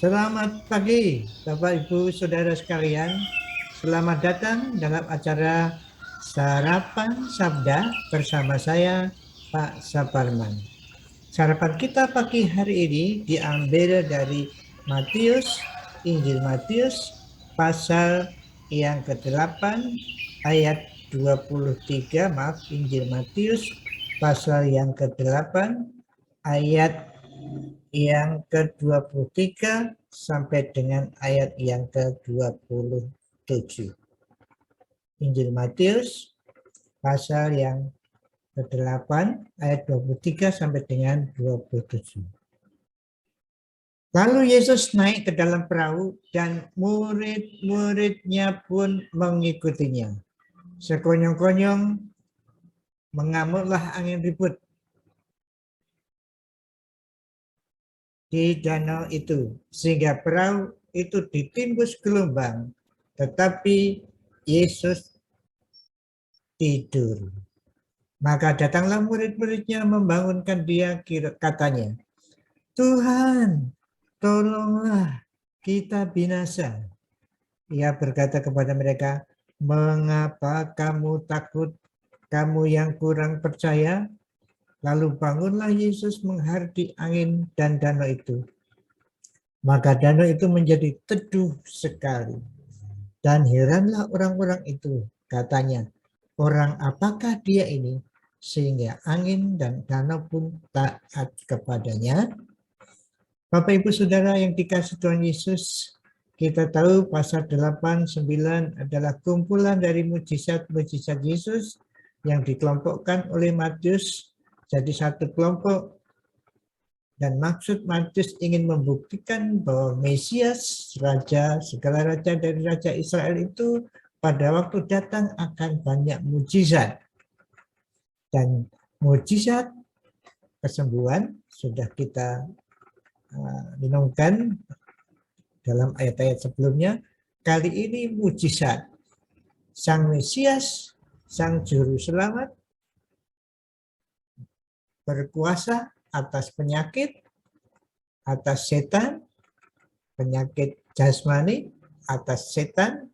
Selamat pagi, Bapak Ibu Saudara sekalian. Selamat datang dalam acara Sarapan Sabda bersama saya, Pak Saparman. Sarapan kita pagi hari ini diambil dari Injil Matius, pasal yang ke-8, ayat 23, Injil Matius, pasal yang ke-8, ayat yang ke-23 sampai dengan ayat yang ke-27. Injil Matius pasal yang ke-8 ayat 23 sampai dengan 27. Lalu Yesus naik ke dalam perahu dan murid-muridnya pun mengikutinya. Sekonyong-konyong mengamuklah angin ribut di danau itu, sehingga perahu itu ditimbus gelombang, tetapi Yesus tidur. Maka datanglah murid-muridnya membangunkan dia, katanya, "Tuhan, tolonglah, kita binasa." Ia berkata kepada mereka, "Mengapa kamu takut, kamu yang kurang percaya?" Lalu bangunlah Yesus menghardik angin dan danau itu. Maka danau itu menjadi teduh sekali. Dan heranlah orang-orang itu, katanya, "Orang apakah dia ini, sehingga angin dan danau pun taat kepadanya?" Bapak Ibu Saudara yang dikasihi Tuhan Yesus, kita tahu pasal 8, 9 adalah kumpulan dari mujizat-mujizat Yesus yang dikelompokkan oleh Matius jadi satu kelompok. Dan maksud Matius ingin membuktikan bahwa Mesias, segala raja dari Raja Israel itu pada waktu datang akan banyak mujizat. Dan mujizat kesembuhan sudah kita renungkan dalam ayat-ayat sebelumnya. Kali ini mujizat Sang Mesias, Sang Juru Selamat, berkuasa atas penyakit, atas setan, penyakit jasmani, atas setan,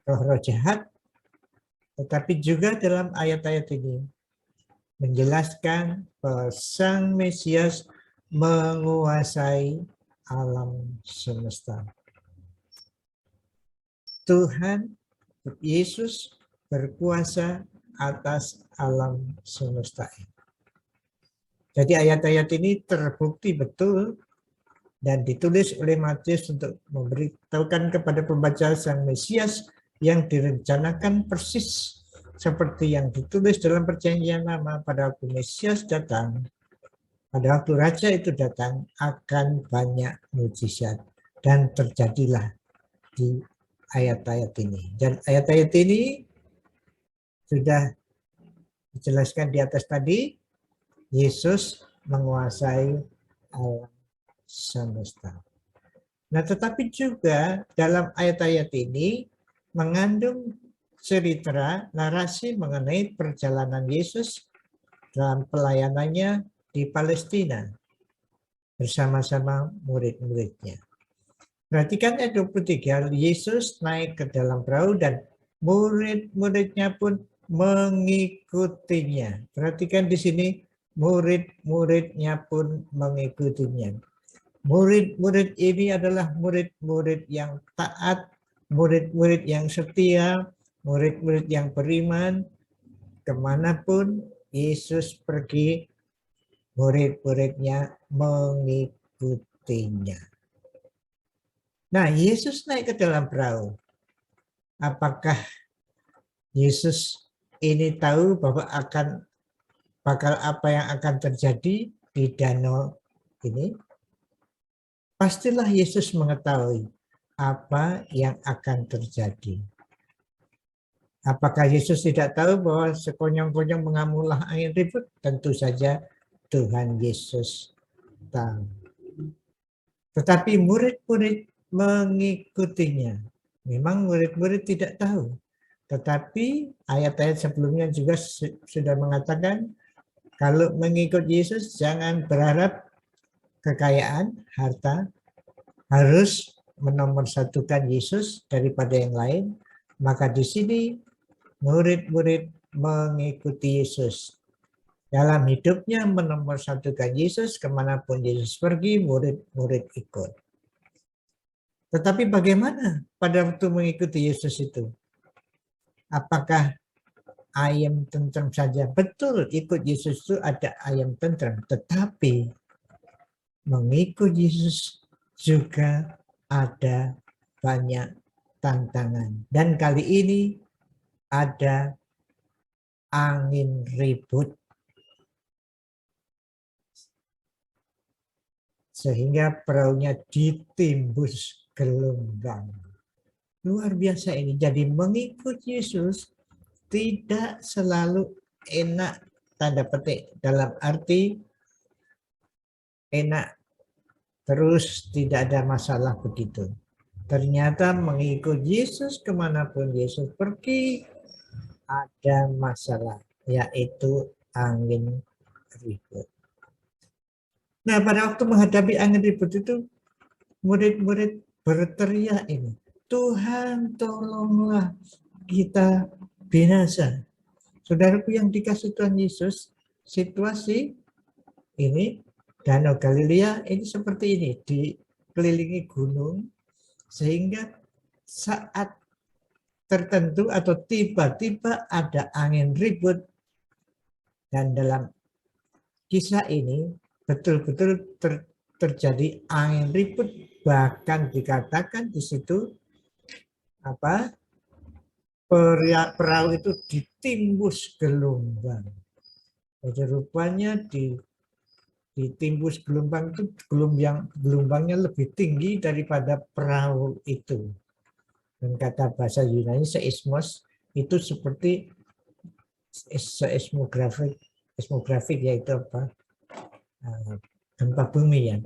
roh-roh jahat. Tetapi juga dalam ayat-ayat ini menjelaskan bahwa Sang Mesias menguasai alam semesta. Tuhan Yesus berkuasa atas alam semesta. Jadi ayat-ayat ini terbukti betul dan ditulis oleh Matius untuk memberitahukan kepada pembaca Sang Mesias yang direncanakan persis seperti yang ditulis dalam Perjanjian Lama. Pada waktu Mesias datang, pada waktu Raja itu datang, akan banyak mujizat, dan terjadilah di ayat-ayat ini. Dan ayat-ayat ini sudah dijelaskan di atas tadi, Yesus menguasai alam semesta. Nah, tetapi juga dalam ayat-ayat ini mengandung cerita narasi mengenai perjalanan Yesus dalam pelayanannya di Palestina bersama-sama murid-muridnya. Perhatikan ayat 23, Yesus naik ke dalam perahu dan murid-muridnya pun mengikutinya. Perhatikan di sini, murid-muridnya pun mengikutinya. Murid-murid ini adalah murid-murid yang taat, murid-murid yang setia, murid-murid yang beriman. Kemanapun Yesus pergi, murid-muridnya mengikutinya. Nah, Yesus naik ke dalam perahu. Apakah Yesus ini tahu bahwa bakal apa yang akan terjadi di danau ini? Pastilah Yesus mengetahui apa yang akan terjadi. Apakah Yesus tidak tahu bahwa sekonyong-konyong mengamuklah angin ribut? Tentu saja Tuhan Yesus tahu. Tetapi murid-murid mengikutinya. Memang murid-murid tidak tahu. Tetapi ayat-ayat sebelumnya juga sudah mengatakan, kalau mengikut Yesus jangan berharap kekayaan, harta, harus menomorsatukan Yesus daripada yang lain, maka di sini murid-murid mengikuti Yesus. Dalam hidupnya menomorsatukan Yesus, kemanapun Yesus pergi, murid-murid ikut. Tetapi bagaimana pada waktu mengikuti Yesus itu? Apakah ayam tentrem saja? Betul, ikut Yesus itu ada ayam tentrem. Tetapi mengikut Yesus juga ada banyak tantangan. Dan kali ini ada angin ribut. Sehingga perahunya ditimbus gelombang. Luar biasa ini. Jadi mengikut Yesus tidak selalu enak, tanda petik, dalam arti enak terus tidak ada masalah begitu. Ternyata mengikut Yesus kemanapun Yesus pergi ada masalah, yaitu angin ribut. Nah, pada waktu menghadapi angin ribut itu, murid-murid berteriak ini, Tuhan tolonglah kita binasa. Saudaraku yang dikasih Tuhan Yesus, situasi ini, Danau Galilea ini seperti ini, dikelilingi gunung, sehingga saat tertentu atau tiba-tiba ada angin ribut, dan dalam kisah ini betul-betul terjadi angin ribut, bahkan dikatakan di situ perahu itu ditimbus gelombang. Jadi rupanya ditimbus gelombang itu gelombangnya lebih tinggi daripada perahu itu. Dan kata bahasa Yunani seismos itu seperti seismografik yaitu apa? Gempa bumi ya.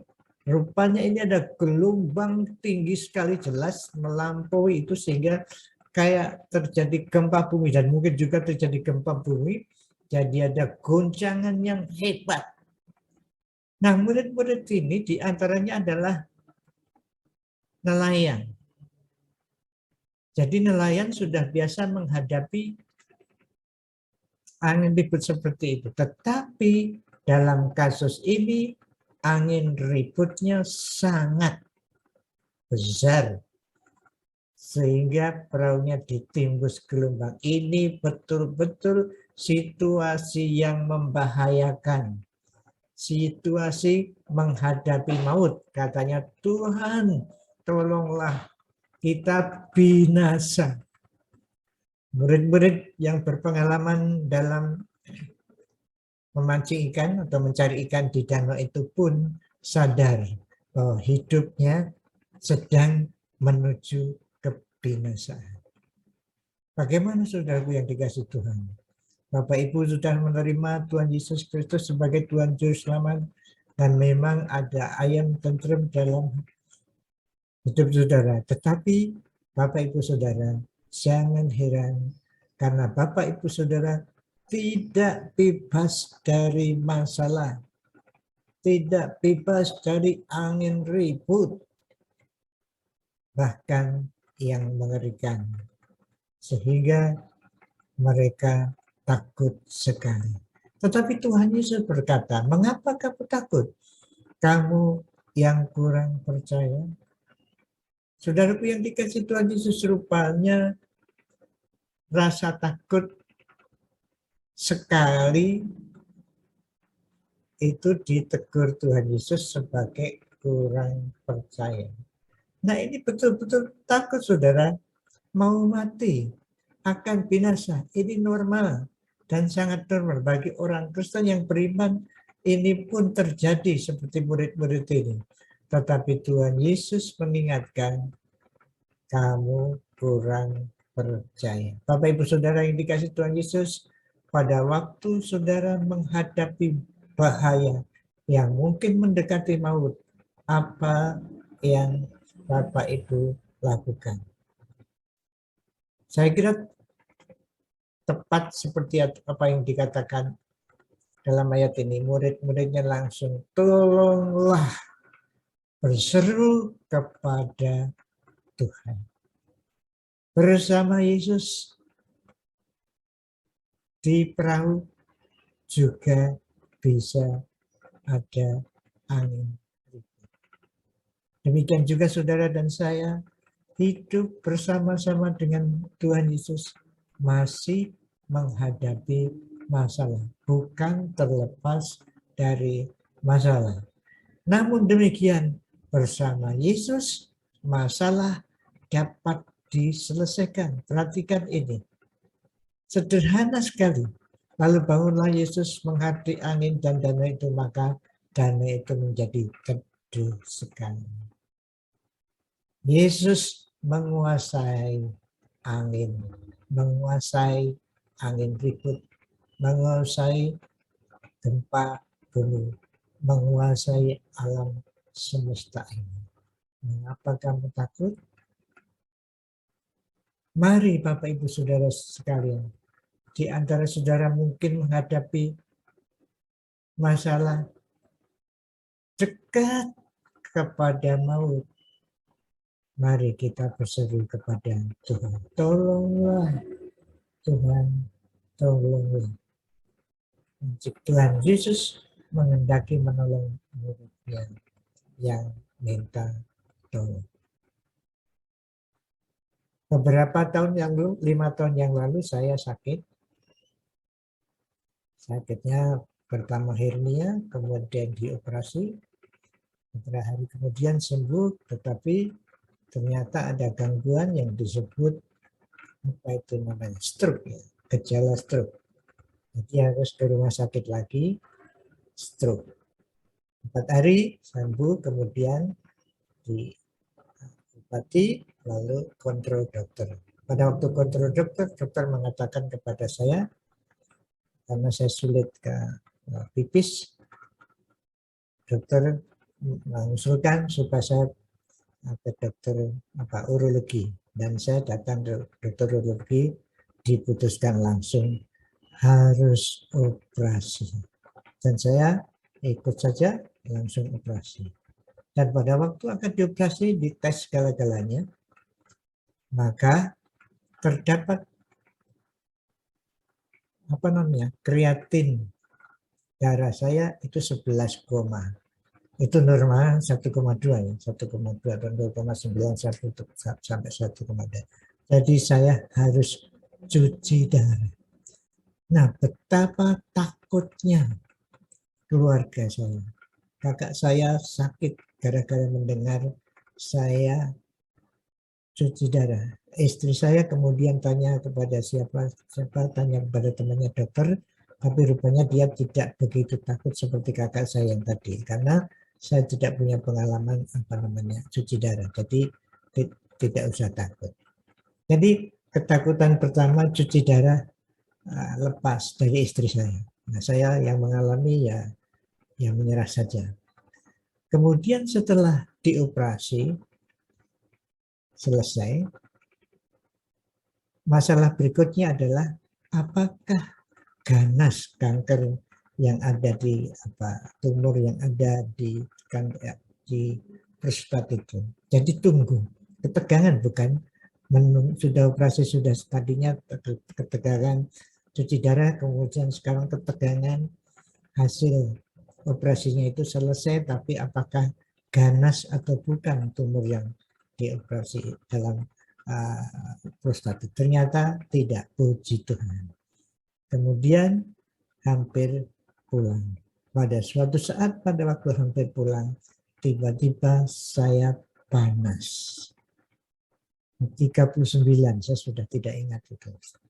Rupanya ini ada gelombang tinggi sekali, jelas melampaui itu, sehingga kayak terjadi gempa bumi, dan mungkin juga terjadi gempa bumi, jadi ada goncangan yang hebat. Nah, murid-murid ini diantaranya adalah nelayan. Jadi nelayan sudah biasa menghadapi angin ribut seperti itu. Tetapi dalam kasus ini angin ributnya sangat besar, sehingga perahunya ditimbus gelombang. Ini betul-betul situasi yang membahayakan. Situasi menghadapi maut. Katanya, Tuhan tolonglah kita binasa. Murid-murid yang berpengalaman dalam memancing ikan atau mencari ikan di danau itu pun sadar bahwa hidupnya sedang menuju kebinasaan. Bagaimana saudaraku yang dikasih Tuhan? Bapak Ibu sudah menerima Tuhan Yesus Kristus sebagai Tuhan Juru Selamat, dan memang ada ayam tentrem dalam hidup saudara. Tetapi Bapak Ibu Saudara, jangan heran karena Bapak Ibu Saudara tidak bebas dari masalah, tidak bebas dari angin ribut, bahkan yang mengerikan, sehingga mereka takut sekali. Tetapi Tuhan Yesus berkata, mengapa kamu takut? Kamu yang kurang percaya. Saudaraku yang dikasih Tuhan Yesus, rupanya rasa takut sekali itu ditegur Tuhan Yesus sebagai kurang percaya. Nah, ini betul-betul takut saudara, mau mati, akan binasa. Ini normal dan sangat normal bagi orang Kristen yang beriman. Ini pun terjadi seperti murid-murid ini. Tetapi Tuhan Yesus mengingatkan, kamu kurang percaya. Bapak Ibu Saudara yang dikasih Tuhan Yesus, pada waktu saudara menghadapi bahaya yang mungkin mendekati maut, apa yang Bapak Ibu lakukan? Saya kira tepat seperti apa yang dikatakan dalam ayat ini. Murid-muridnya langsung, tolonglah berseru kepada Tuhan. Bersama Yesus di perahu juga bisa ada angin. Demikian juga saudara dan saya hidup bersama-sama dengan Tuhan Yesus masih menghadapi masalah, bukan terlepas dari masalah. Namun demikian, bersama Yesus masalah dapat diselesaikan. Perhatikan ini. Sederhana sekali. Lalu bangunlah Yesus menghadapi angin dan danau itu, maka danau itu menjadi teduh sekali. Yesus menguasai angin, menguasai angin ribut, menguasai gempa bumi, menguasai alam semesta ini. Mengapa kamu takut? Mari Bapak Ibu Saudara sekalian, di antara saudara mungkin menghadapi masalah dekat kepada maut. Mari kita berseru kepada Tuhan. Tolonglah Tuhan, tolonglah. Tuhan Yesus mengendaki menolong muridnya yang minta tolong. Beberapa tahun yang lalu, 5 tahun yang lalu saya sakit. Sakitnya pertama hernia, kemudian dioperasi. Beberapa hari kemudian sembuh, tetapi ternyata ada gangguan yang disebut apa itu namanya stroke, ya, gejala stroke. Jadi harus ke rumah sakit lagi, stroke. 4 hari sembuh, kemudian diobati, lalu kontrol dokter. Pada waktu kontrol dokter, dokter mengatakan kepada saya, karena saya sulit ke pipis, dokter mengusulkan supaya saya ke dokter urologi, dan saya datang ke dokter urologi, diputuskan langsung harus operasi, dan saya ikut saja langsung operasi. Dan pada waktu akan dioperasi, dites segala-galanya, maka terdapat kreatin darah saya itu 11, itu normal 1,2 ya, 1,2 atau 0,91 sampai 1,2. Jadi saya harus cuci darah. Nah, betapa takutnya keluarga saya. Kakak saya sakit gara-gara mendengar saya cuci darah. Istri saya kemudian tanya kepada siapa tanya kepada temannya dokter, tapi rupanya dia tidak begitu takut seperti kakak saya yang tadi, karena saya tidak punya pengalaman cuci darah, jadi tidak usah takut. Jadi ketakutan pertama cuci darah lepas dari istri saya. Nah, saya yang mengalami ya menyerah saja. Kemudian setelah dioperasi selesai, masalah berikutnya adalah apakah ganas kanker yang ada di tumor yang ada di prostat itu. Jadi tunggu, ketegangan bukan sudah operasi, sudah tadinya ketegangan cuci darah, kemudian sekarang ketegangan hasil operasinya itu selesai, tapi apakah ganas atau bukan tumor yang dioperasi dalam prostat? Ternyata tidak, puji Tuhan. Kemudian hampir pulang. Pada suatu saat, pada waktu hampir pulang, tiba-tiba saya panas. 39, saya sudah tidak ingat itu.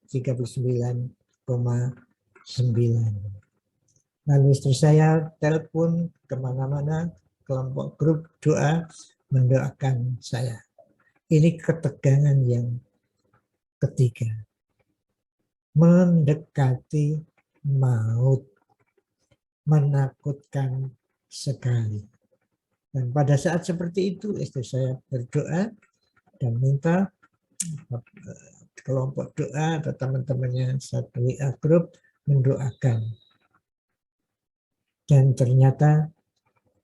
39,9. Lalu istri saya telepon kemana-mana, kelompok grup doa, mendoakan saya. Ini ketegangan yang ketiga. Mendekati maut, menakutkan sekali. Dan pada saat seperti itu istri saya berdoa dan minta kelompok doa atau teman-temannya satu WA grup mendoakan. Dan ternyata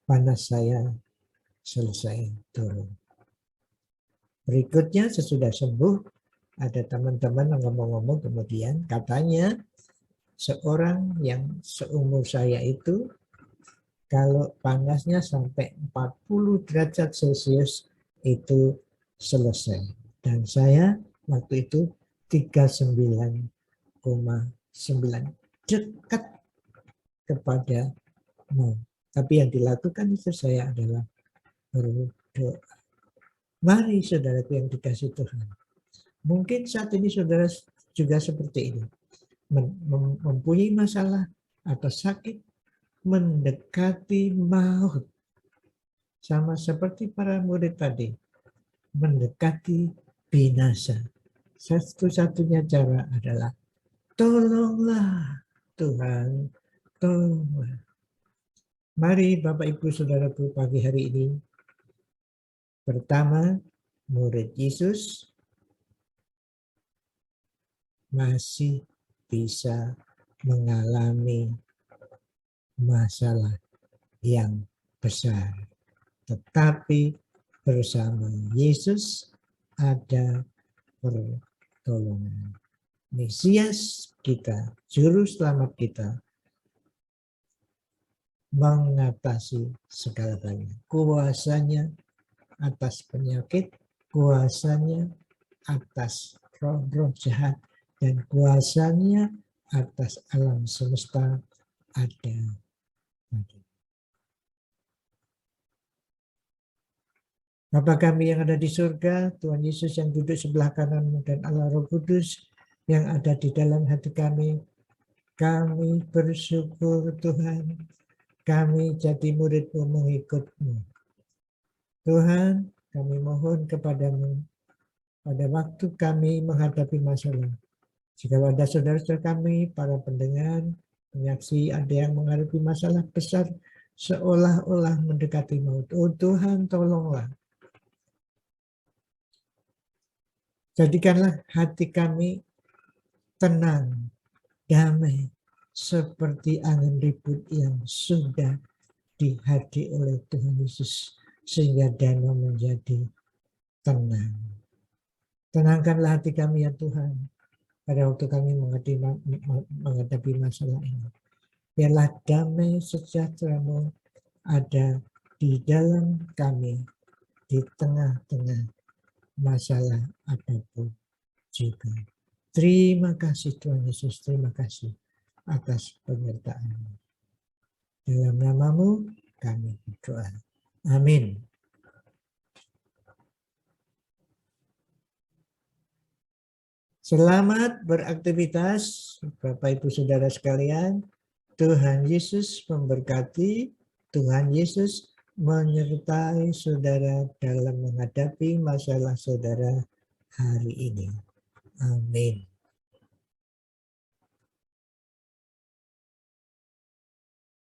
panas saya selesai turun. Berikutnya sesudah sembuh, ada teman-teman yang ngomong-ngomong kemudian katanya seorang yang seumur saya itu kalau panasnya sampai 40 derajat Celcius itu selesai. Dan saya waktu itu 39,9 dekat kepada mau. Tapi yang dilakukan itu saya adalah berdoa. Mari saudaraku yang dikasih Tuhan. Mungkin saat ini saudara juga seperti ini. Mempunyai masalah atau sakit, mendekati maut. Sama seperti para murid tadi. Mendekati binasa. Satu-satunya cara adalah tolonglah Tuhan, tolonglah. Mari Bapak Ibu Saudaraku pagi hari ini. Pertama, murid Yesus masih bisa mengalami masalah yang besar. Tetapi bersama Yesus ada pertolongan. Mesias kita, juru selamat kita, mengatasi segala-galanya. Kuasanya atas penyakit, kuasanya atas roh-roh jahat, dan kuasanya atas alam semesta ada. Bapa kami yang ada di surga, Tuhan Yesus yang duduk sebelah kanan dan Allah Roh Kudus yang ada di dalam hati kami bersyukur Tuhan, kami jadi murid-Mu mengikut-Mu. Tuhan, kami mohon kepadamu pada waktu kami menghadapi masalah. Jika ada saudara-saudara kami, para pendengar, penyaksi, ada yang menghadapi masalah besar, seolah-olah mendekati maut. Oh Tuhan, tolonglah. Jadikanlah hati kami tenang, damai, seperti angin ribut yang sudah dihati oleh Tuhan Yesus, sehingga danau menjadi tenang. Tenangkanlah hati kami ya Tuhan, pada waktu kami menghadapi masalah ini. Biarlah damai sejahtera-Mu ada di dalam kami, di tengah-tengah masalah apapun juga. Terima kasih Tuhan Yesus, terima kasih atas penyertaan-Mu. Dalam nama-Mu kami berdoa. Amin. Selamat beraktivitas Bapak Ibu Saudara sekalian. Tuhan Yesus memberkati, Tuhan Yesus menyertai saudara dalam menghadapi masalah saudara hari ini. Amin.